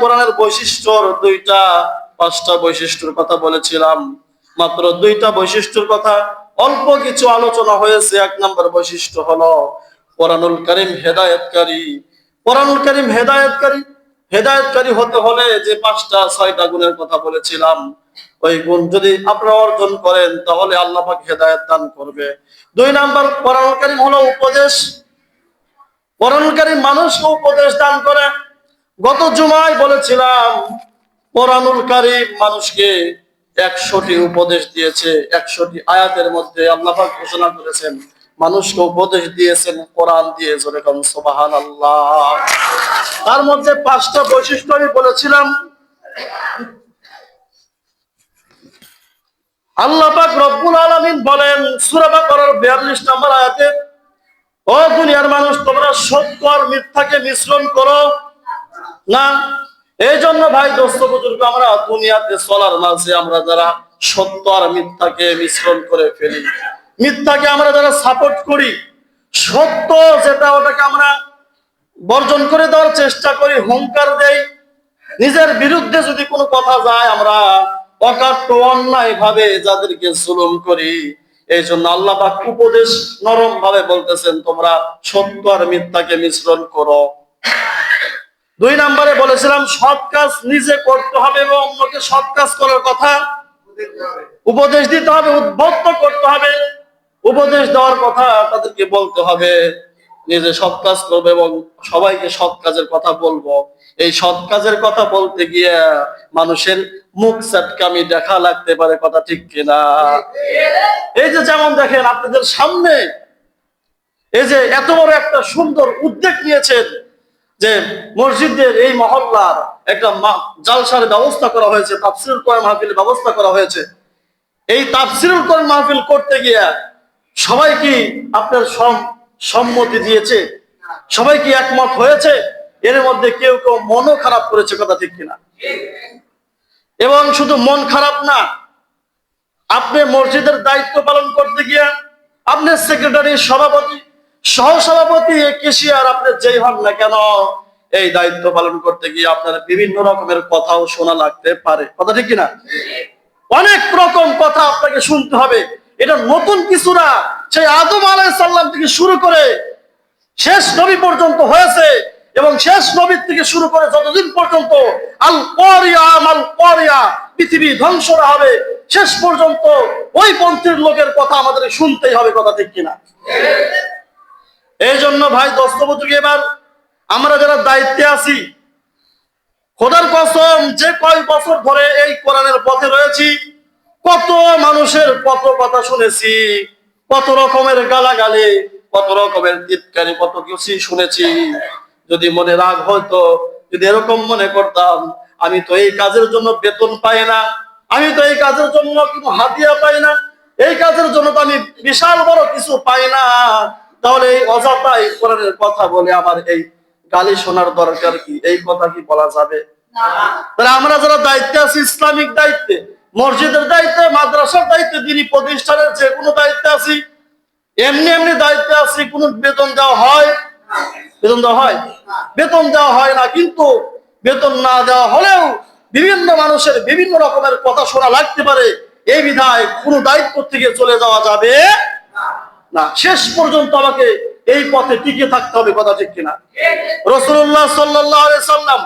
কোরআনের বৈশিষ্ট্যর পাঁচটা বৈশিষ্ট্যের কথা বলেছিলাম, মাত্র দুইটা বৈশিষ্ট্যের কথা অল্প কিছু আলোচনা হয়েছে। এক নম্বর বৈশিষ্ট্য হলো কোরআনুল কারীম হেদায়েতকারী। কোরআনুল কারীম হেদায়েতকারী হতে হলে যে পাঁচটা ছয়টা গুণের কথা বলেছিলাম, ওই গুণ যদি আপনারা অর্জন করেন তাহলে আল্লাহ পাক হেদায়েত দান করবে। দুই নাম্বার, কোরআনুল কারীম হলো উপদেশ। কোরআনুল কারীম মানুষকে উপদেশ দান করে। গত জুমায় বলেছিলাম কোরআনুল কারীম মানুষকে 100টি উপদেশ দিয়েছে। 100টি আয়াতের মধ্যে আল্লাহ পাক ঘোষণা করেছেন মানুষকে উপদেশ দিয়েছেন কোরআন দিয়ে। জোরে বলুন সুবহানাল্লাহ। তার মধ্যে পাঁচটা বৈশিষ্ট্য আমি বলেছিলাম। আল্লাহ পাক রব্বুল আলামিন বলেন সূরা বাকারার 42 নম্বর আয়াতে, ও দুনিয়ার মানুষ, তোমরা সত্য আর মিথ্যাকে মিশ্রণ করো না। এই জন্য ভাই দোস্ত বুজুর্গ, আমরা দুনিয়াতে চলার মাঝে আমরা যারা সত্য আর মিথ্যাকে মিশ্রণ করে ফেলি, মিথ্যাকে আমরা যারা সাপোর্ট করি, সত্য যেটা ওটাকে আমরা বর্জন করে দেওয়ার চেষ্টা করি, হুঙ্কার দেই, নিজের বিরুদ্ধে যদি কোনো কথা যায় আমরা অকাট্য অন্যায় ভাবে যাদেরকে জুলুম করি। এই জন্য আল্লাহ পাক উপদেশ নরম ভাবে বলতেছেন তোমরা সত্য আর মিথ্যাকে মিশ্রণ করো। দুই নম্বরে বলেছিলাম সৎ কাজ নিজে করতে হবে এবং অন্যকে সৎ কাজ করার কথা উপদেশ দিতে হবে, উদ্বুদ্ধ করতে হবে। উপদেশ দেওয়ার কথা তাদেরকে বলতে হবে, নিজে সৎ কাজ করবে এবং সবাইকে সৎ কাজের কথা বলবো। এই সৎ কাজের কথা বলতে গিয়ে মানুষের মুখ চাটকামি দেখা লাগতে পারে, কথা ঠিক কিনা? এই যে যেমন দেখেন আপনাদের সামনে এই যে এত বড় একটা সুন্দর উদ্যোগ নিয়েছেন যে মসজিদের এই মহল্লার একটা জালসার ব্যবস্থা করা হয়েছে, তাফসীরুল কোরআন মাহফিলের ব্যবস্থা করা হয়েছে। এই তাফসীরুল কোরআন মাহফিল করতে গিয়ে সবাই কি আপনার সম্মতি দিয়েছে? সবাই কি একমত হয়েছে? এর মধ্যে কেউ কেউ মনও খারাপ করেছে, কথা ঠিক কিনা? এবং শুধু মন খারাপ না, আপনি মসজিদের দায়িত্ব পালন করতে গিয়ে আপনি সেক্রেটারি, সভাপতি, সহসভাপতি, কেশিয়ার, আপনি যেই হন না কেন, এই দায়িত্ব পালন করতে গিয়ে আপনার বিভিন্ন রকমের কথাও শোনা লাগতে পারে, কথা ঠিক কিনা? অনেক রকম কথা আপনাকে শুনতে হবে। এটা নতুন কিছু না, সেই আদম আলাইহিস সালাম থেকে শুরু করে শেষ নবী পর্যন্ত হয়েছে। এবং শেষ নবীর থেকে শুরু করে যতদিন পর্যন্ত আল কোরিয়া পৃথিবী ধ্বংস হবে, শেষ পর্যন্ত ওই পন্থীর লোকের কথা আমাদের শুনতেই হবে, কথা ঠিক কিনা? এই জন্য ভাই দোস্ত বুজুর্গ, এবার আমরা যারা দায়িত্বে আছি, খোদার কসম যে কয় বছর ধরে এই কোরআনের পথে রয়েছি, কত মানুষের কত কথা শুনেছি, কত রকমের গালাগালি, কত রকমের চিৎকারি, কত কিছু শুনেছি। যদি মনে রাগ হতো, যদি এরকম মনে করতাম আমি তো এই কাজের জন্য বেতন পাই না, আমি তো এই কাজের জন্য কোনো হাদিয়া পাই না, এই কাজের জন্য তো আমি বিশাল বড় কিছু পাই না, তাহলে এই অযথাই কোরআনের কথা বলে আমার এই গালি শোনার দরকার কি? এই কথা কি বলা যাবে? তাহলে আমরা যারা দায়িত্বে আছি, ইসলামিক দায়িত্বে, মসজিদের দায়িত্বে, মাদ্রাসার দায়িত্বে, দিনী প্রতিষ্ঠানের যে কোনো দায়িত্বে আছি, এমনি এমনি দায়িত্বে আছি, কোনো বেতন দেওয়া হয়? বেতন দেওয়া হয়? বেতন দেওয়া হয় না। কিন্তু বেতন না দেওয়া হলেও বিভিন্ন মানুষের বিভিন্ন রকমের কথা শোনা লাগতে পারে, এই বিধায় কোনো দায়িত্ব থেকে চলে যাওয়া যাবে না। শেষ পর্যন্ত আমাকে এই পথে টিকে থাকতে হবে, কথা ঠিক কিনা? রাসূলুল্লাহ সাল্লাল্লাহু আলাইহি সাল্লাম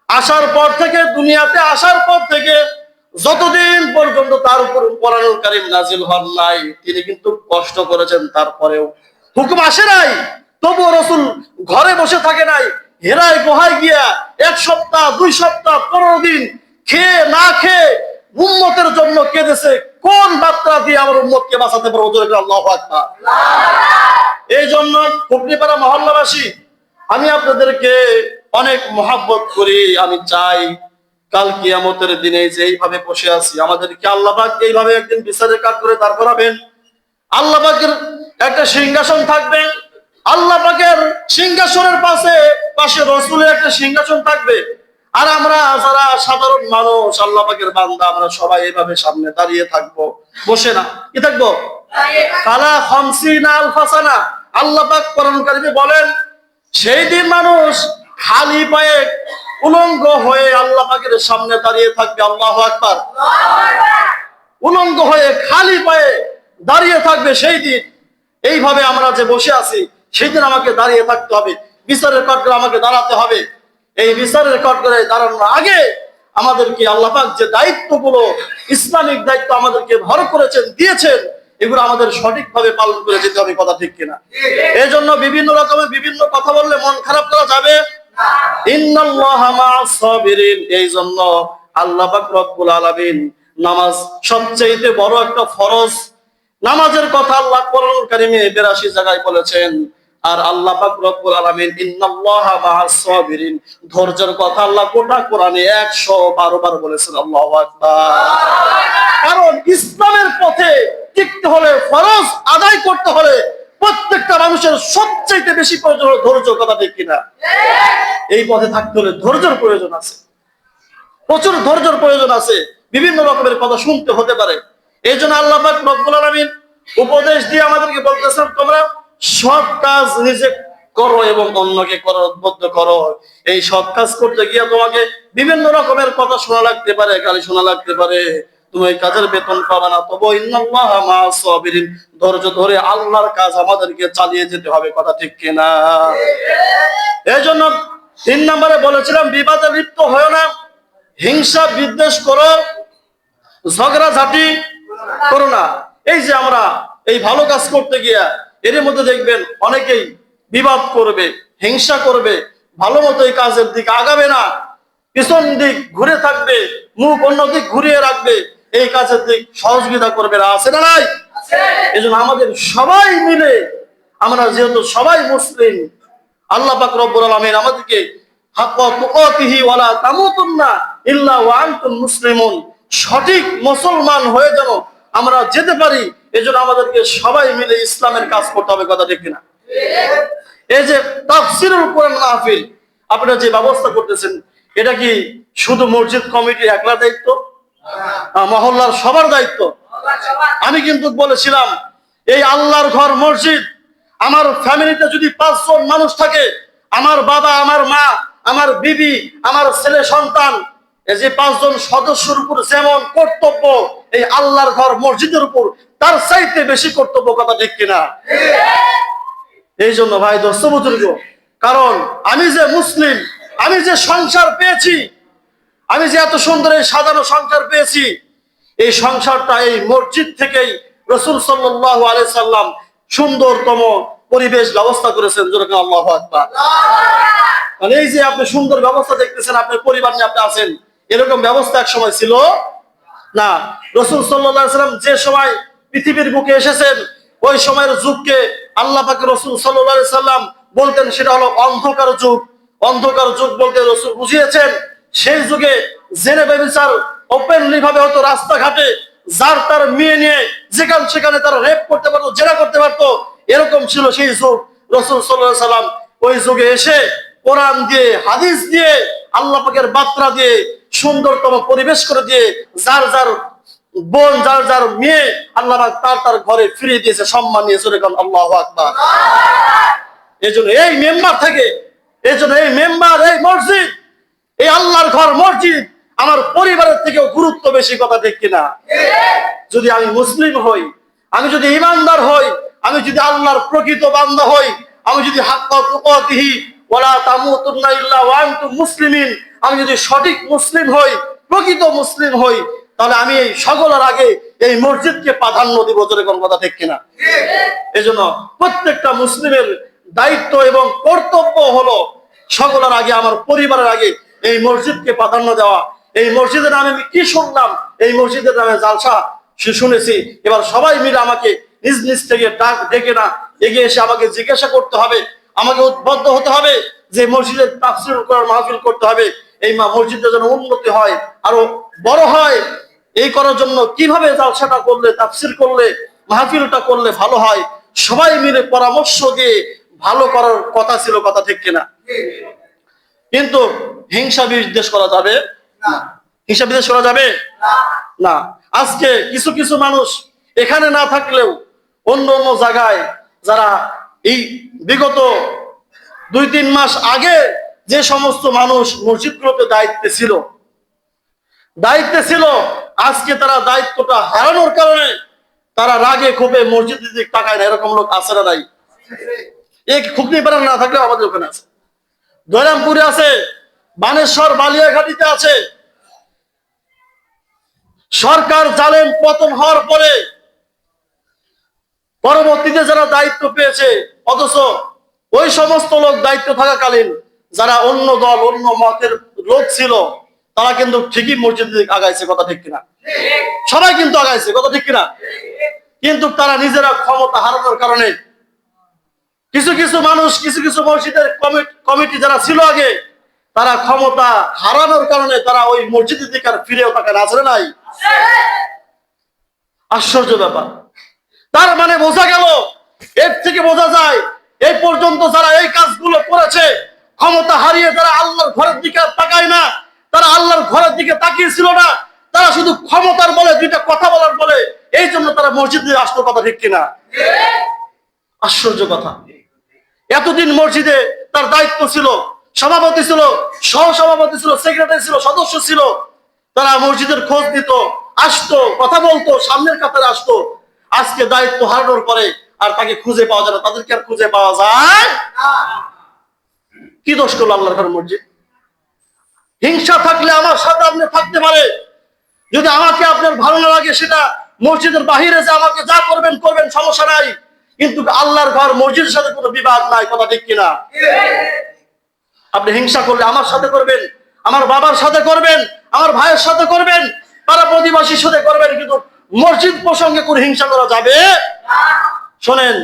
আসার পর থেকে, দুনিয়াতে আসার পর থেকে যতদিন পর্যন্ত তার উপর কোরআনুল কারীম নাজিল হন নাই, তিনি কিন্তু কষ্ট করেছেন। তারপরেও হুকুম আসে নাই, তবুও রাসূল ঘরে বসে থাকে নাই, হেরায় গুহায় গিয়া 1 সপ্তাহ, 2 সপ্তাহ, 15 দিন খেয়ে না খেয়ে উম্মতের জন্য কেঁদেছে। কোন বার্তা দিয়ে আমার উম্মতকে বাঁচাতে পারবো? আল্লাহু আকবার। এই জন্য কুকরিপাড়া মহল্লাবাসী, আমি আপনাদেরকে অনেক মহাব্বত করি। আমি চাই কাল কিয়ামতের দিনে যে এইভাবে বসে আছি, আমাদেরকে আল্লাহ পাক এইভাবে একদিন বিচারের কাঠ করে দাঁড় করাবেন। আল্লাহ পাকের একটা সিংহাসন থাকবে, আল্লাহ পাকের সিংহাসনের পাশে রাসূলের একটা সিংহাসন থাকবে। আর আমরা যারা সাধারণ মানুষ, আল্লাহ পাকের বান্দা, আমরা সবাই এইভাবে সামনে দাঁড়িয়ে থাকবো, বসে না। কি থাকবো? কালা খামসিনা আলফা সানা। আল্লাহ পাক কোরআন কারীমে বলেন সেই দিন মানুষ খালি পায়ে উলঙ্গ হয়ে আল্লাহ পাকের সামনে দাঁড়িয়ে থাকবে। আল্লাহু আকবার। উলঙ্গ হয়ে খালি পায়ে দাঁড়িয়ে থাকবে সেই দিন। এইভাবে আমরা যে বসে আছি সেই দিন আমাকে দাঁড়িয়ে থাকতে হবে, বিচারের কাঠগড়ে আমাকে দাঁড়াতে হবে। এই বিচারের কাঠগড়ে দাঁড়ানোর আগে আমাদেরকে আল্লাহ পাক যে দায়িত্বগুলো, ইসলামিক দায়িত্ব আমাদেরকে ভর করেছেন, দিয়েছেন, এগুলো আমাদের সঠিকভাবে পালন করে যেতে হবে। কথা ঠিক কিনা? এই জন্য বিভিন্ন রকমের বিভিন্ন কথা বললে মন খারাপ করা যাবে না। ইন্নাল্লাহা মা'আস সাবিরিন। এই জন্য আল্লাহ পাক রব্বুল আলামিন নামাজ সবচেয়ে বড় একটা ফরজ। নামাজের কথা আল্লাহ কোরআনুল কারীমে 82 জায়গায় বলেছেন। আর আল্লাহ পাক রব্বুল আলামিন ইন্নাল্লাহা মা'আস সাবিরিন, ধৈর্যের কথা আল্লাহ গোটা কোরআনে 112 বার বলেছেন। আল্লাহু আকবার। কারণ ইসলামের পথে টিকতে হলে, ফরজ আদায় করতে হলে প্রত্যেকটা মানুষের সবচেয়ে বেশি প্রয়োজন হলো ধৈর্য। কথা ঠিক কিনা? এই পথে থাকতে হলে ধৈর্যের প্রয়োজন আছে, প্রচুর ধৈর্যের প্রয়োজন আছে। বিভিন্ন রকমের কথা শুনতে হতে পারে। এই জন্য আল্লাহ পাক রব্বুল আলামিন উপদেশ দিয়ে আমাদেরকে বলতেছেন, তোমরা সৎ কাজ নিজে করো এবং অন্যকে করার উদ্বুদ্ধ করো। এই সৎ কাজ করতে গিয়ে তোমাকে বিভিন্ন রকমের কথা শোনা লাগতে পারে, গালি শোনা লাগতে পারে, তুমি এই কাজের বেতন পাবে না, তবু ইন্নাল্লাহা মা'আস সাবিরিন, ধৈর্য ধরে আল্লাহর কাজ আমাদেরকে চালিয়ে যেতে হবে। কথা ঠিক কিনা? এই জন্য 3 নম্বরে বলেছিলাম, বিবাদে লিপ্ত হয় না, হিংসা বিদ্বেষ করো, ঝগড়াঝাটি করো না। এই যে আমরা এই ভালো কাজ করতে গিয়া এর মধ্যে দেখবেন অনেকেই বিবাদ করবে, হিংসা করবে, ভালো মতো এই কাজের দিকে আগাবে না, পিছন দিক ঘুরে থাকবে, মুখ অন্য দিক ঘুরিয়ে রাখবে, এই কাজের দিক সহযোগিতা করবে না। আছে না নাই? এই জন্য আমাদের সবাই মিলে, আমরা যেহেতু সবাই মুসলিম, আল্লাহ পাক রব্বুল আলামিন আমাদেরকে হাক্কা তুকাতিহি ওয়ালা তামুতুন্না ইল্লা ওয়া আনতুম মুসলিমুন, সঠিক মুসলমান হয়ে যেন আমরা যেতে পারি, এজন্য আমাদেরকে সবাই মিলে ইসলামের কাজ করতে হবে। কথা ঠিক কিনা? এই যে তাফসীরুল কোরআন মাহফিল আপনারা যে ব্যবস্থা করতেছেন, এটা কি শুধু মসজিদ কমিটির একলা দায়িত্ব? মহল্লার সবার দায়িত্ব? আমি কিন্তু বলেছিলাম, এই আল্লাহর ঘর মসজিদ, আমার ফ্যামিলিতে যদি 5 জন মানুষ থাকে, আমার বাবা, আমার মা, আমার বিবি, আমার ছেলে সন্তান, এই যে 5 জন সদস্যের উপর যেমন কর্তব্য এই আল্লাহর ঘর মসজিদের উপর, তার চাইতে বেশি কর্তব্য। কথা ঠিক কিনা? এই জন্য ভাই দোস্ত বুজুর্গ, কারণ আমি যে মুসলিম, আমি যে সংসার পেয়েছি, আমি যে এত সুন্দর এই সাজানো সংসার পেয়েছি, এই সংসারটা এই মসজিদ থেকেই রাসূল সাল্লাল্লাহু আলাইহি সাল্লাম সুন্দরতম পরিবেশ ব্যবস্থা করেছেন। যেরকম আল্লাহু আকবার। মানে এই যে আপনি সুন্দর ব্যবস্থা দেখতেছেন, আপনার পরিবার নিয়ে আপনি আছেন, এরকম ব্যবস্থা এক সময় ছিল না। রাসূল সাল্লাল্লাহু আলাইহি সাল্লাম যে সময় পৃথিবীর বুকে এসেছেন, ওই সময়ের যুগকে আল্লাহ পাক রাসূল সাল্লাল্লাহু আলাইহি সাল্লাম বলতেন সেটা হলো অন্ধকার যুগ। অন্ধকার যুগ বলতে রাসূল বুঝিয়েছেন, সেই যুগে জেনে ব্যভিচার ওপেনলি ভাবে হতো রাস্তাঘাটে, যার তার মেয়ে নিয়ে যেখানে সেখানে তারা রেপ করতে পারতো, জেরা করতে পারতো, এরকম ছিল সেই যুগ। রাসূল সাল্লাল্লাহু আলাইহি সাল্লাম ওই যুগে এসে কোরআন দিয়ে, হাদিস দিয়ে, আল্লাহ পাকের বার্তা দিয়ে, সুন্দরতম পরিবেশ করে দিয়ে, যার যার বোন, যার যার মেয়ে আল্লাহ পাক তার তার ঘরে ফিরিয়ে দিয়েছে, সম্মান নিয়ে। জোরে বলেন আল্লাহু আকবার। এজন্য এই মেম্বার থেকে, এজন্য এই মেম্বার, এই মসজিদ, এই আল্লাহর ঘর মসজিদ আমার পরিবারের থেকেও গুরুত্ব বেশি। কথা ঠিক কিনা? যদি আমি মুসলিম হই, আমি যদি ইমানদার হই, আমি যদি আল্লাহর প্রকৃত বান্দা হই, আমি যদি হাক্কা তুকাতিহি ওয়ালা তামুতুন্না ইল্লা ওয়া আনতুম মুসলিমিন, আমি যদি সঠিক মুসলিম হই, প্রকৃত মুসলিম হই, তাহলে আমি এই সকলের আগে এই মসজিদকে প্রাধান্য দিব। জোরে কোন কথা ঠিক কিনা? এজন্য প্রত্যেকটা মুসলিমের দায়িত্ব এবং কর্তব্য হলো সকলের আগে, আমার পরিবারের আগে এই মসজিদকে প্রাধান্য দেওয়া। এই মসজিদের নামে আমি কি শুনলাম, এই মসজিদের নামে জালসা শুনেছি, এবার সবাই মিলে আমাকে নিজ নিজ থেকে ডেকে না এগিয়ে এসে আমাকে জিজ্ঞাসা করতে হবে, আমাকে উদ্বুদ্ধ হতে হবে যে মসজিদের তাফসীর করার মাহফিল করতে হবে, এই মসজিদের যেন উন্নতি হয়, আরো বড় হয়। এই করার জন্য কিভাবে জালসাটা করলে, তাফসীর করলে, মাহফিলটা করলে ভালো হয়, সবাই মিলে পরামর্শ দিয়ে ভালো করার কথা ছিল। কথা ঠিক কিনা? কিন্তু হিংসা বিদ্বেষ করা যাবে না। হিংসা বিদ্বেষ করা যাবে না। আজকে কিছু কিছু মানুষ এখানে না থাকলেও অন্য অন্য জায়গায়, যারা এই বিগত 2-3 মাস আগে যে সমস্ত মানুষ মসজিদগুলোতে দায়িত্বে ছিল, আজকে তারা দায়িত্বটা হারানোর কারণে তারা রাগে ক্ষোভে মসজিদের দিকে তাকায় না। এরকম লোক আছে না নাই? এই খুবনি পাড়া না থাকলেও আমাদের ওখানে আছে, দয়রামপুরে আছে, বানেশ্বর বালিয়াঘাটিতে আছে। সরকার জালেম পতন হওয়ার পরে পরবর্তীতে যারা দায়িত্ব পেয়েছে, অথচ ওই সমস্ত লোক দায়িত্ব থাকাকালীন যারা অন্য দল অন্য মতের লোক ছিল, তারা কিন্তু ঠিকই মসজিদের দিকে আগাইছে, কথা ঠিক কিনা? সবাই কিন্তু আগাইছে, কথা ঠিক কিনা? কিন্তু তারা নিজেরা ক্ষমতা হারানোর কারণে কিছু কিছু মানুষ, কিছু কিছু মসজিদের কমিটি যারা ছিল আগে, তারা ক্ষমতা হারানোর কারণে তারা ওই মসজিদের দিকে আর ফিরেও তাকায় না, আছে নাই? আশ্চর্য ব্যাপার। তার মানে বোঝা গেল, এর থেকে বোঝা যায় এই পর্যন্ত যারা এই কাজগুলো করেছে, ক্ষমতা হারিয়ে তারা আল্লাহর ঘরের দিকে তাকায় না, তারা আল্লাহর ঘরের দিকে তাকিয়েছিল না, তারা শুধু ক্ষমতার বলে, দুইটা কথা বলার বলে, এই জন্য তারা মসজিদে আসতো, কথা ঠিক কিনা? আশ্চর্য কথা। এতদিন মসজিদে তার দায়িত্ব ছিল, সভাপতি ছিল, সহসভাপতি ছিল, সেক্রেটারি ছিল, সদস্য ছিল, তারা মসজিদের খোঁজ নিত, আসতো, কথা বলতো, সামনের কাতারে আসতো। আজকে দায়িত্ব হারানোর পরে আর তাকে খুঁজে পাওয়া যায় না। তাদেরকে আর খুঁজে পাওয়া যায়? কি দোষ করলো আল্লাহর ঘর মসজিদ? হিংসা থাকলে আমার সাথে আপনি থাকতে পারে, যদি আমাকে আপনার ভালো না লাগে সেটা মসজিদের বাহিরে যে আমাকে যা করবেন করবেন, সমস্যা নাই, কিন্তু আল্লাহর ঘর মসজিদের সাথে কোনো বিবাদ নাই, কথা ঠিক কিনা? আপনি হিংসা করলে আমার সাথে করবেন, আমার বাবার সাথে করবেন, আমার ভাইয়ের সাথে করবেন, পাড়া প্রতিবেশীর সাথে করবেন, কিন্তু মসজিদ প্রসঙ্গে করে হিংসা করা যাবে? শোনেন,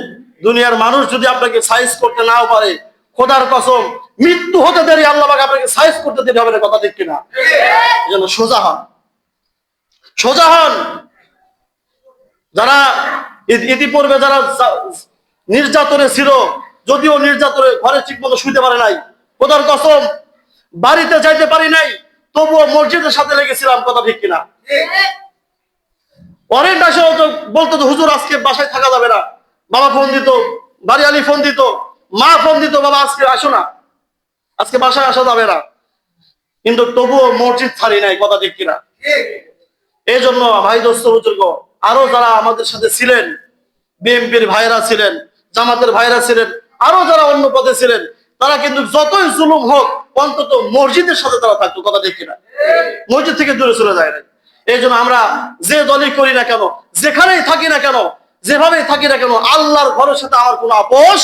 দুনিয়ার মানুষ যদি আপনাকে সাইজ করতে নাও পারে, খোদার কসম মৃত্যু হতে দেরি আল্লাহ পাক আপনাকে সাইজ করতে দেরি হবে না, কথা ঠিক কিনা? এজন্য সোজা হন। যারা ইতিপূর্বে যারা নির্যাতনে ছিল, যদিও নির্যাতনে ঘরে ঠিক মতো শুইতে পারে নাই, খোদার কসম বাড়িতে যাইতে পারি নাই, তবুও মসজিদের সাথে লেগেছিলাম, কথা ঠিক কিনা? অনেক আসে বলতো হুজুর আজকে বাসায় থাকা যাবে না, বাবা ফোন দিত, বাড়ি আলী ফোন দিত, মা ফোন দিত, বাবা আজকে আসো না, আজকে বাসায় আসা যাবে না, কিন্তু তবুও মসজিদ ছাড়ি নাই, কথা ঠিক কিনা? এই জন্য ভাই দোস্ত বুজুর্গ, আরো যারা আমাদের সাথে ছিলেন, বিএনপির ভাইরা ছিলেন, জামাতের ভাইরা ছিলেন, আরো যারা অন্য পদে ছিলেন, তারা কিন্তু যতই জুলুম হোক অন্তত মসজিদের সাথে তারা থাকতো, কথা ঠিক কিনা? মসজিদ থেকে দূরে চলে যায় না। এই জন্য আমরা যে দলই করি না কেন, যেখানেই থাকি না কেন, যেভাবেই থাকি না কেন, আল্লাহর ঘরের সাথে আমার কোনো আপোষ,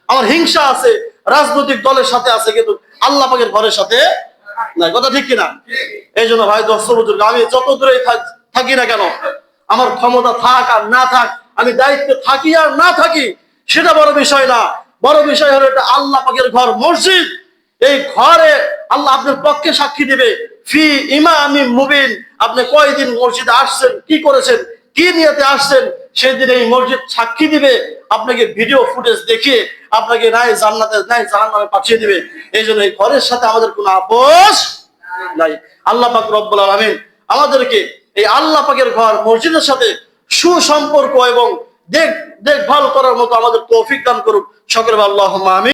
আমার হিংসা আছে রাজনৈতিক দলের সাথে আছে, কিন্তু আল্লাহ পাকের ঘরের সাথে নাই, কথা ঠিক কিনা? এই জন্য ভাই দোস্ত বুজুর্গ, আমি যত দূরেই থাকি না কেন, আমার ক্ষমতা থাক আর না থাক, আমি দায়িত্বে থাকি আর না থাকি, সেটা বড় বিষয় না। বড় বিষয় হলো এটা আল্লাহ পাকের ঘর মসজিদ। এই ঘরে আল্লাহ আপনার পক্ষে সাক্ষী দিবে, ফি ইমামিন মুবিন, আপনি কয়দিন মসজিদে আসছেন, কি করেছেন, কি নিয়তে আসছেন, সেদিন এই মসজিদ সাক্ষী দিবে, আপনাকে ভিডিও ফুটেজ দেখিয়ে আপনাকে নাই জান্নাতে নাই জাহান্নামে পাঠিয়ে দিবে। এই জন্য এই ঘরের সাথে আমাদের কোনো আপোষ নাই। আল্লাহ পাক রব্বুল আলামিন আমাদেরকে এই আল্লাহ পাকের ঘর মসজিদের সাথে সুসম্পর্ক এবং দেখভাল করার মতো আমাদের তৌফিক দান করুক। সকলে আল্লাহুম্মা আমিন।